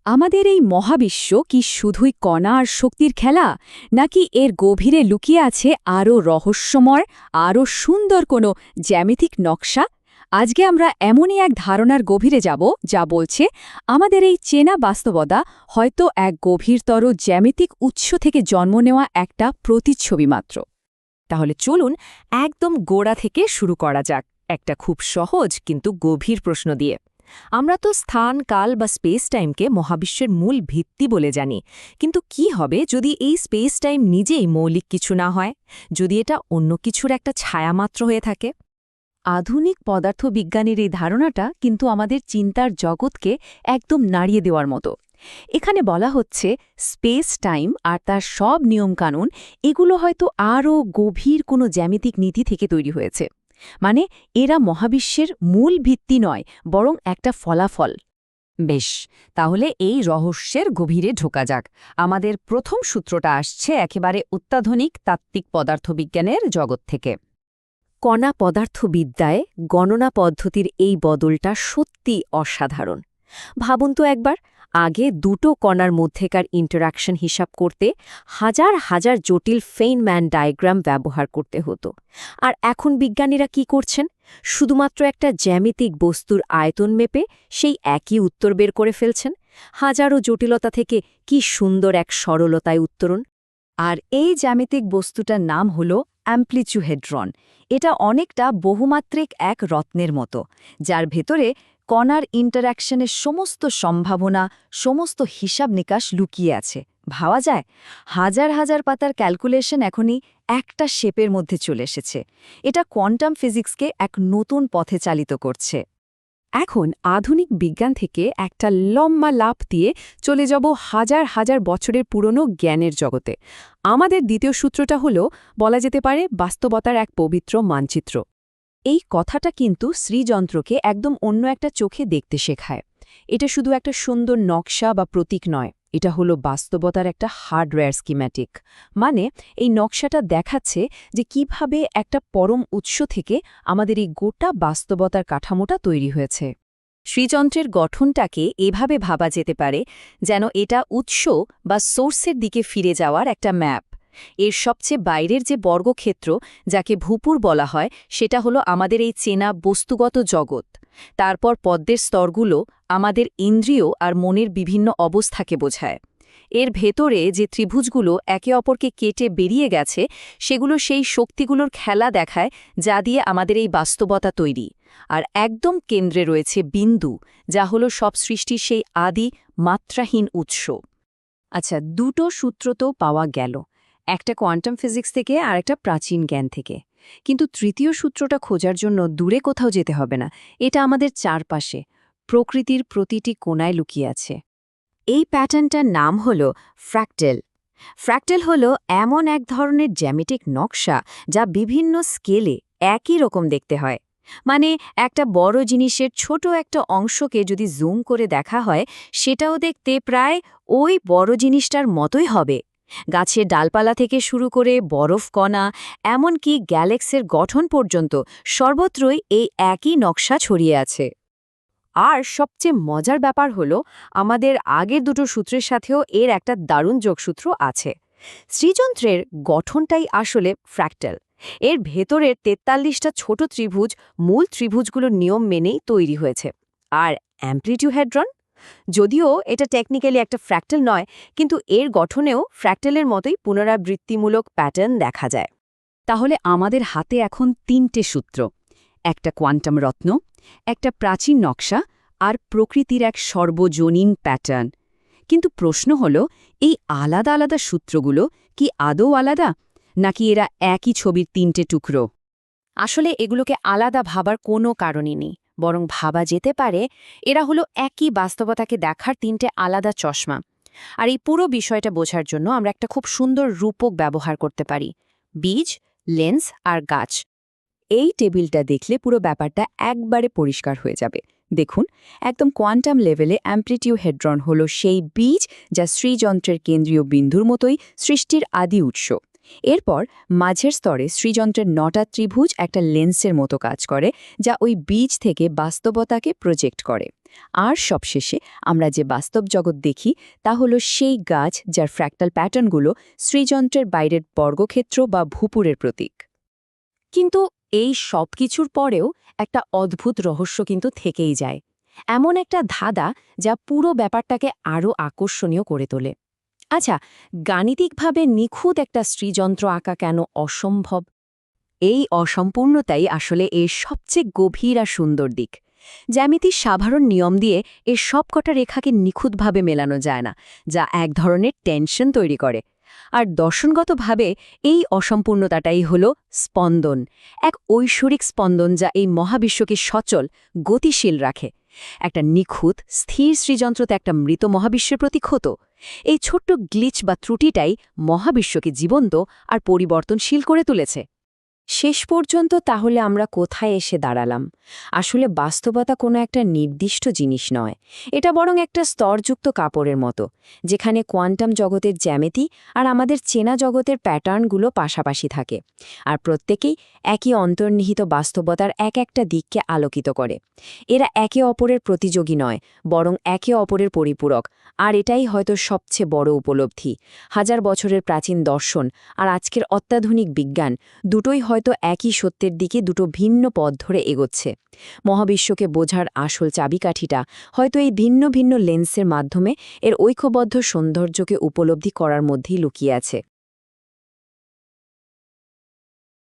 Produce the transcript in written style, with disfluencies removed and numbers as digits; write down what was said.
আমাদের এই মহাবিশ্ব কি শুধুই কণা আর শক্তির খেলা, নাকি এর গভীরে লুকিয়ে আছে আরও রহস্যময়, আরও সুন্দর কোনো জ্যামিতিক নকশা? আজকে আমরা এমনই এক ধারণার গভীরে যাব যা বলছে আমাদের এই চেনা বাস্তবতা হয়তো এক গভীরতর জ্যামিতিক উৎস থেকে জন্ম নেওয়া একটা প্রতিচ্ছবি মাত্র। তাহলে চলুন একদম গোড়া থেকে শুরু করা যাক, একটা খুব সহজ কিন্তু গভীর প্রশ্ন দিয়ে। আমরা তো স্থান, কাল বা স্পেস টাইমকে মহাবিশ্বের মূল ভিত্তি বলে জানি, কিন্তু কি হবে যদি এই স্পেস টাইম নিজেই মৌলিক কিছু না হয়, যদি এটা অন্য কিছুর একটা ছায়ামাত্র হয়ে থাকে? আধুনিক পদার্থবিজ্ঞানের এই ধারণাটা কিন্তু আমাদের চিন্তার জগৎকে একদম নাড়িয়ে দেওয়ার মতো। এখানে বলা হচ্ছে স্পেস টাইম আর তার সব নিয়মকানুন এগুলো হয়তো আরও গভীর কোনো জ্যামিতিক নীতি থেকে তৈরি হয়েছে। মানে এরা মহাবিশ্বের মূল ভিত্তি নয়, বরং একটা ফলাফল। বেশ, তাহলে এই রহস্যের গভীরে ঢোকা যাক। আমাদের প্রথম সূত্রটা আসছে একেবারে অত্যাধুনিক তাত্ত্বিক পদার্থবিজ্ঞানের জগৎ থেকে। কণা পদার্থবিদ্যায় গণনা পদ্ধতির এই বদলটা সত্যি অসাধারণ। ভাবুন তো একবার, আগে দুটো কণার মধ্যেকার ইন্টারাকশন হিসাব করতে হাজার হাজার জটিল ফেইনম্যান ডায়াগ্রাম ব্যবহার করতে হতো। আর এখন বিজ্ঞানীরা কি করছেন? শুধুমাত্র একটা জ্যামিতিক বস্তুর আয়তন মেপে সেই একই উত্তর বের করে ফেলছেন। হাজারো জটিলতা থেকে কি সুন্দর এক সরলতায় উত্তরণ! আর এই জ্যামিতিক বস্তুটার নাম হল অ্যাম্প্লিচুহেড্রন। এটা অনেকটা বহুমাত্রিক এক রত্নের মতো, যার ভেতরে কণার ইন্টারঅ্যাকশনের সমস্ত সম্ভাবনা, সমস্ত হিসাব নিকাশ লুকিয়ে আছে। ভাবা যায়, হাজার হাজার পাতার ক্যালকুলেশন এখনই একটা শেপের মধ্যে চলে এসেছে। এটা কোয়ান্টাম ফিজিক্সকে এক নতুন পথে চালিত করছে। এখন আধুনিক বিজ্ঞান থেকে একটা লম্বা লাফ দিয়ে চলে যাব হাজার হাজার বছরের পুরনো জ্ঞানের জগতে। আমাদের দ্বিতীয় সূত্রটা হলো, বলা যেতে পারে, বাস্তবতার এক পবিত্র মানচিত্র। এই কথাটা কিন্তু শ্রীযন্ত্রকে একদম অন্য একটা চোখে দেখতে শেখায়। এটা শুধু একটা সুন্দর নকশা বা প্রতীক নয়, এটা হলো বাস্তবতার একটা হার্ডওয়্যার স্কিম্যাটিক। মানে এই নকশাটা দেখাচ্ছে যে কিভাবে একটা পরম উৎস থেকে আমাদের এই গোটা বাস্তবতার কাঠামোটা তৈরি হয়েছে। শ্রীযন্ত্রের গঠনটাকে এভাবে ভাবা যেতে পারে যেন এটা উৎস বা সোর্সের দিকে ফিরে যাওয়ার একটা ম্যাপ। এর সবচেয়ে বাইরের যে বর্গক্ষেত্র, যাকে ভূপুর বলা হয়, সেটা হলো আমাদের এই চেনা বস্তুগত জগৎ। তারপর পদ্মের স্তরগুলো আমাদের ইন্দ্রিয় আর মনের বিভিন্ন অবস্থাকে বোঝায়। এর ভেতরে যে ত্রিভুজগুলো একে অপরকে কেটে বেরিয়ে গেছে, সেগুলো সেই শক্তিগুলোর খেলা দেখায় যা দিয়ে আমাদের এই বাস্তবতা তৈরি। আর একদম কেন্দ্রে রয়েছে বিন্দু, যা হলো সব সৃষ্টির সেই আদি মাত্রাহীন উৎস। আচ্ছা, দুটো সূত্র তো পাওয়া গেল, একটা কোয়ান্টাম ফিজিক্স থেকে আর একটা প্রাচীন জ্ঞান থেকে। কিন্তু তৃতীয় সূত্রটা খোঁজার জন্য দূরে কোথাও যেতে হবে না, এটা আমাদের চারপাশে, প্রকৃতির প্রতিটি কোণায় লুকিয়ে আছে। এই প্যাটার্নটার নাম হল ফ্র্যাক্টেল। ফ্র্যাক্টেল হল এমন এক ধরনের জ্যামিতিক নকশা যা বিভিন্ন স্কেলে একই রকম দেখতে হয়। মানে একটা বড় জিনিসের ছোট একটা অংশকে যদি জুম করে দেখা হয়, সেটাও দেখতে প্রায় ওই বড় জিনিসটার মতোই হবে। গাছের ডালপালা থেকে শুরু করে বরফ কণা, এমনকি গ্যালাক্সির গঠন পর্যন্ত সর্বত্রই এই একই নকশা ছড়িয়ে আছে। আর সবচেয়ে মজার ব্যাপার হলো, আমাদের আগের দুটো সূত্রের সাথেও এর একটা দারুণ যোগসূত্র আছে। শ্রীযন্ত্রের গঠনটাই আসলে ফ্র্যাক্টাল। এর ভেতরের ৪৩টা ছোট ত্রিভুজ মূল ত্রিভুজগুলোর নিয়ম মেনেই তৈরি হয়েছে। আর অ্যাম্প্লিটিউহেড্রন, যদিও এটা টেকনিক্যালি একটা ফ্র্যাক্টাল নয়, কিন্তু এর গঠনেও ফ্র্যাক্টালের মতোই পুনরাবৃত্তিমূলক প্যাটার্ন দেখা যায়। তাহলে আমাদের হাতে এখন তিনটে সূত্র, একটা কোয়ান্টাম রত্ন, একটা প্রাচীন নকশা, আর প্রকৃতির এক সর্বজনীন প্যাটার্ন। কিন্তু প্রশ্ন হল, এই আলাদা আলাদা সূত্রগুলো কি আদৌ আলাদা, নাকি এরা একই ছবির তিনটে টুকরো? আসলে এগুলোকে আলাদা ভাবার কোনো কারণই নেই, বরং ভাবা যেতে পারে এরা হলো একই বাস্তবতাকে দেখার তিনটে আলাদা চশমা। আর এই পুরো বিষয়টা বোঝার জন্য আমরা একটা খুব সুন্দর রূপক ব্যবহার করতে পারি: বীজ, লেন্স আর গাছ। এই টেবিলটা দেখলে পুরো ব্যাপারটা একবারে পরিষ্কার হয়ে যাবে। দেখুন, একদম কোয়ান্টাম লেভেলে অ্যাম্প্লিটিউহেড্রন হল সেই বীজ যা শ্রীযন্ত্রের কেন্দ্রীয় বিন্দুর মতোই সৃষ্টির আদি উৎস। এরপর মাঝের স্তরে শ্রীযন্ত্রের ৯টা ত্রিভুজ একটা লেন্সের মতো কাজ করে, যা ওই বীজ থেকে বাস্তবতাকে প্রজেক্ট করে। আর সবশেষে আমরা যে বাস্তব জগৎ দেখি তা হলো সেই গাছ যার ফ্র্যাক্টাল প্যাটার্নগুলো শ্রীযন্ত্রের বাইরের বর্গক্ষেত্র বা ভূপুরের প্রতীক। কিন্তু এই সব কিছুর পরেও একটা অদ্ভুত রহস্য কিন্তু থেকেই যায়, এমন একটা ধাঁধা যা পুরো ব্যাপারটাকে আরও আকর্ষণীয় করে তোলে। আচ্ছা, গাণিতিকভাবে নিখুঁত একটা শ্রীযন্ত্র আঁকা কেন অসম্ভব? এই অসম্পূর্ণতাই আসলে এর সবচেয়ে গভীর আর সুন্দর দিক। জ্যামিতির সাধারণ নিয়ম দিয়ে এর সবকটা রেখাকে নিখুঁতভাবে মেলানো যায় না, যা এক ধরনের টেনশন তৈরি করে। আর দর্শনগতভাবে এই অসম্পূর্ণতাটাই হল স্পন্দন, এক ঐশ্বরিক স্পন্দন যা এই মহাবিশ্বকে সচল, গতিশীল রাখে। একটা নিখুঁত স্থির শ্রীযন্ত্রতে একটা মৃত মহাবিশ্বের প্রতীক হতো। এই ছোট্ট গ্লিচ বা ত্রুটিটাই মহাবিশ্বকে জীবন্ত আর পরিবর্তনশীল করে তুলেছে। শেষ পর্যন্ত তাহলে আমরা কোথায় এসে দাঁড়ালাম? আসলে বাস্তবতা কোনো একটা নির্দিষ্ট জিনিস নয়, এটা বরং একটা স্তরযুক্ত কাপড়ের মতো, যেখানে কোয়ান্টাম জগতের জ্যামিতি আর আমাদের চেনা জগতের প্যাটার্নগুলো পাশাপাশি থাকে, আর প্রত্যেকেই একই অন্তর্নিহিত বাস্তবতার এক একটা দিককে আলোকিত করে। এরা একে অপরের প্রতিযোগী নয়, বরং একে অপরের পরিপূরক, আর এটাই হয়তো সবচেয়ে বড় উপলব্ধি। হাজার বছরের প্রাচীন দর্শন আর আজকের অত্যাধুনিক বিজ্ঞান দুটোই হয়তো একই সত্যের দিকে দুটো ভিন্ন পথ ধরে এগোচ্ছে। মহাবিশ্বকে বোঝার আসল চাবিকাঠিটা হয়তো এই ভিন্ন ভিন্ন লেন্সের মাধ্যমে এর ঐক্যবদ্ধ সৌন্দর্যকে উপলব্ধি করার মধ্যেই লুকিয়ে আছে।